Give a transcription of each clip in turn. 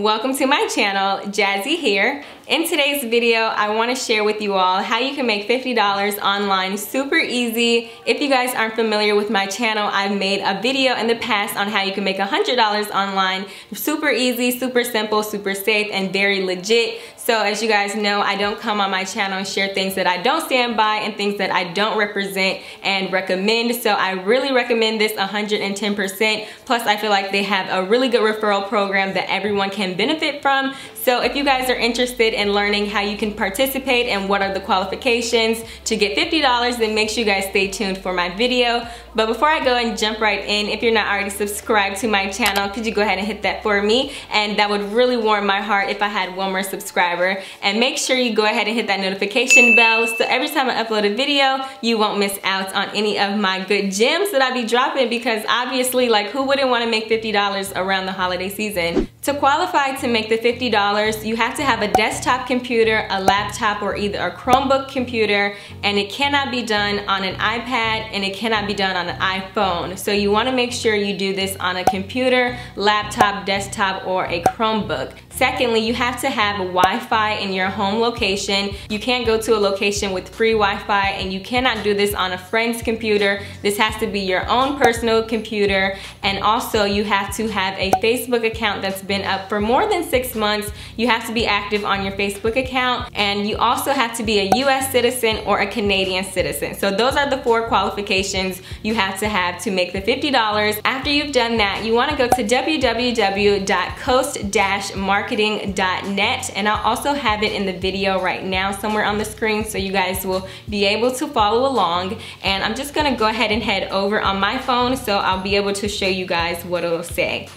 Welcome to my channel, Jazzy here. In today's video, I want to share with you all how you can make $50 online super easy. If you guys aren't familiar with my channel, I've made a video in the past on how you can make $100 online. Super easy, super simple, super safe, and very legit. So as you guys know, I don't come on my channel and share things that I don't stand by and things that I don't represent and recommend. So I really recommend this 110%. Plus I feel like they have a really good referral program that everyone can benefit from. So if you guys are interested in learning how you can participate and what are the qualifications to get $50, then make sure you guys stay tuned for my video. But before I go and jump right in, if you're not already subscribed to my channel, could you go ahead and hit that for me? And that would really warm my heart if I had one more subscriber. And make sure you go ahead and hit that notification bell so every time I upload a video, you won't miss out on any of my good gems that I be dropping, because obviously, like, who wouldn't want to make $50 around the holiday season? To qualify to make the $50, you have to have a desktop computer, a laptop, or either a Chromebook computer, and it cannot be done on an iPad and it cannot be done on an iPhone. So you want to make sure you do this on a computer, laptop, desktop, or a Chromebook. Secondly, you have to have Wi-Fi in your home location. You can't go to a location with free Wi-Fi, and you cannot do this on a friend's computer. This has to be your own personal computer. And also you have to have a Facebook account that's been up for more than 6 months. You have to be active on your Facebook account, and you also have to be a US citizen or a Canadian citizen. So those are the 4 qualifications you have to make the $50. After you've done that, you want to go to www.coast-marketing.net, and I'll also have it in the video right now somewhere on the screen so you guys will be able to follow along. And I'm just gonna go ahead and head over on my phone so I'll be able to show you guys what it'll say.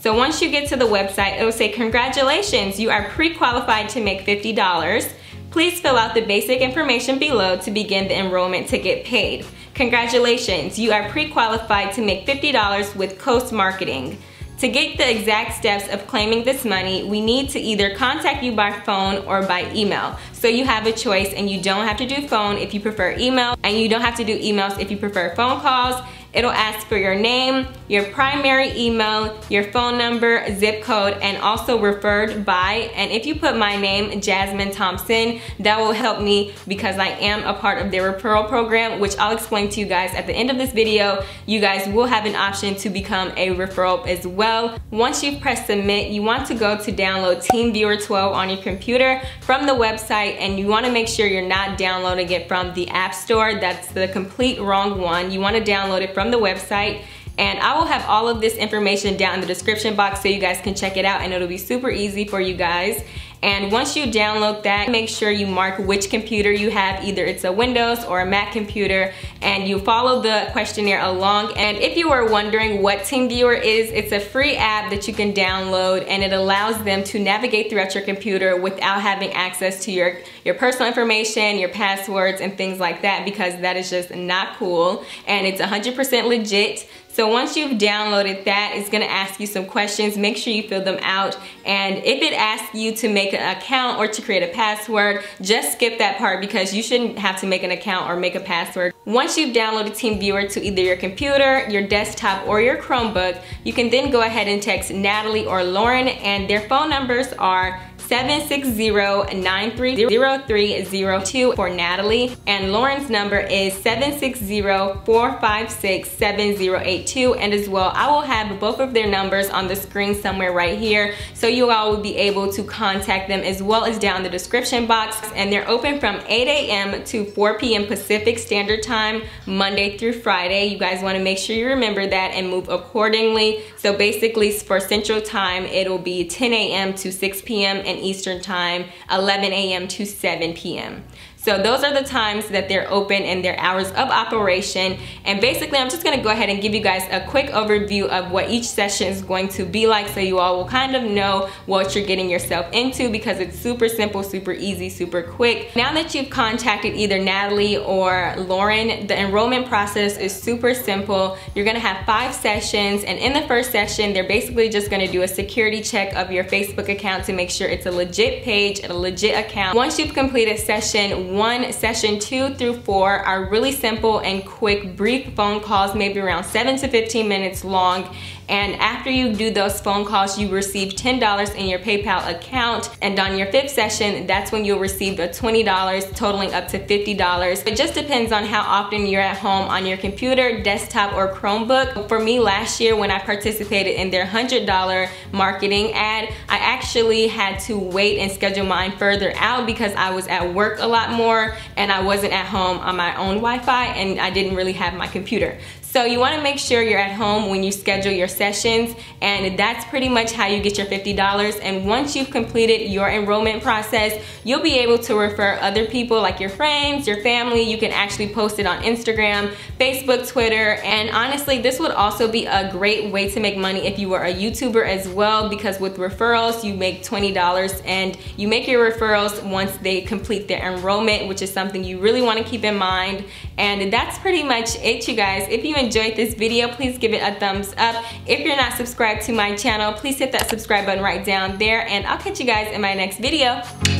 So once you get to the website, it'll say, congratulations, you are pre-qualified to make $50. Please fill out the basic information below to begin the enrollment to get paid. Congratulations, you are pre-qualified to make $50 with Coast Marketing. To get the exact steps of claiming this money, we need to either contact you by phone or by email. So you have a choice, and you don't have to do phone if you prefer email, and you don't have to do emails if you prefer phone calls. It'll ask for your name, your primary email, your phone number, zip code, and also referred by. And if you put my name, Jazmine Thompson, that will help me because I am a part of their referral program, which I'll explain to you guys at the end of this video. You guys will have an option to become a referral as well. Once you've pressed submit, you want to go to download TeamViewer 12 on your computer from the website, and you want to make sure you're not downloading it from the App Store. That's the complete wrong one. You want to download it from the website, and I will have all of this information down in the description box so you guys can check it out, and it'll be super easy for you guys. And once you download that, make sure you mark which computer you have, either it's a Windows or a Mac computer, and you follow the questionnaire along. And if you were wondering what TeamViewer is, it's a free app that you can download, and it allows them to navigate throughout your computer without having access to your personal information, your passwords, and things like that, because that is just not cool, and it's 100% legit. So once you've downloaded that, it's gonna ask you some questions. Make sure you fill them out. And if it asks you to make an account or to create a password, just skip that part because you shouldn't have to make an account or make a password. Once you've downloaded TeamViewer to either your computer, your desktop, or your Chromebook, you can then go ahead and text Natalie or Lauren, and their phone numbers are 760-930302 for Natalie, and Lauren's number is 760-456-7082. And as well, I will have both of their numbers on the screen somewhere right here, so you all will be able to contact them as well as down in the description box. And they're open from 8 a.m. to 4 p.m. Pacific Standard Time, Monday through Friday. You guys want to make sure you remember that and move accordingly. So basically for Central Time, it'll be 10 a.m. to 6 p.m. and Eastern Time, 11 a.m. to 7 p.m. So those are the times that they're open and their hours of operation. And basically, I'm just gonna go ahead and give you guys a quick overview of what each session is going to be like, so you all will kind of know what you're getting yourself into, because it's super simple, super easy, super quick. Now that you've contacted either Natalie or Lauren, the enrollment process is super simple. You're gonna have 5 sessions, and in the first session, they're basically just gonna do a security check of your Facebook account to make sure it's a legit page and a legit account. Once you've completed session 1, session 2 through 4 are really simple and quick, brief phone calls, maybe around 7 to 15 minutes long. And after you do those phone calls, you receive $10 in your PayPal account. And on your 5th session, that's when you'll receive the $20, totaling up to $50. It just depends on how often you're at home on your computer, desktop, or Chromebook. For me, last year when I participated in their $100 marketing ad, I actually had to wait and schedule mine further out because I was at work a lot more and I wasn't at home on my own Wi-Fi and I didn't really have my computer. So you want to make sure you're at home when you schedule your sessions, and that's pretty much how you get your $50. And once you've completed your enrollment process, you'll be able to refer other people like your friends, your family. You can actually post it on Instagram, Facebook, Twitter, and honestly, this would also be a great way to make money if you were a YouTuber as well, because with referrals, you make $20 and you make your referrals once they complete their enrollment, which is something you really want to keep in mind. And that's pretty much it, you guys. If you enjoyed this video, please give it a thumbs up. If you're not subscribed to my channel, please hit that subscribe button right down there, and I'll catch you guys in my next video.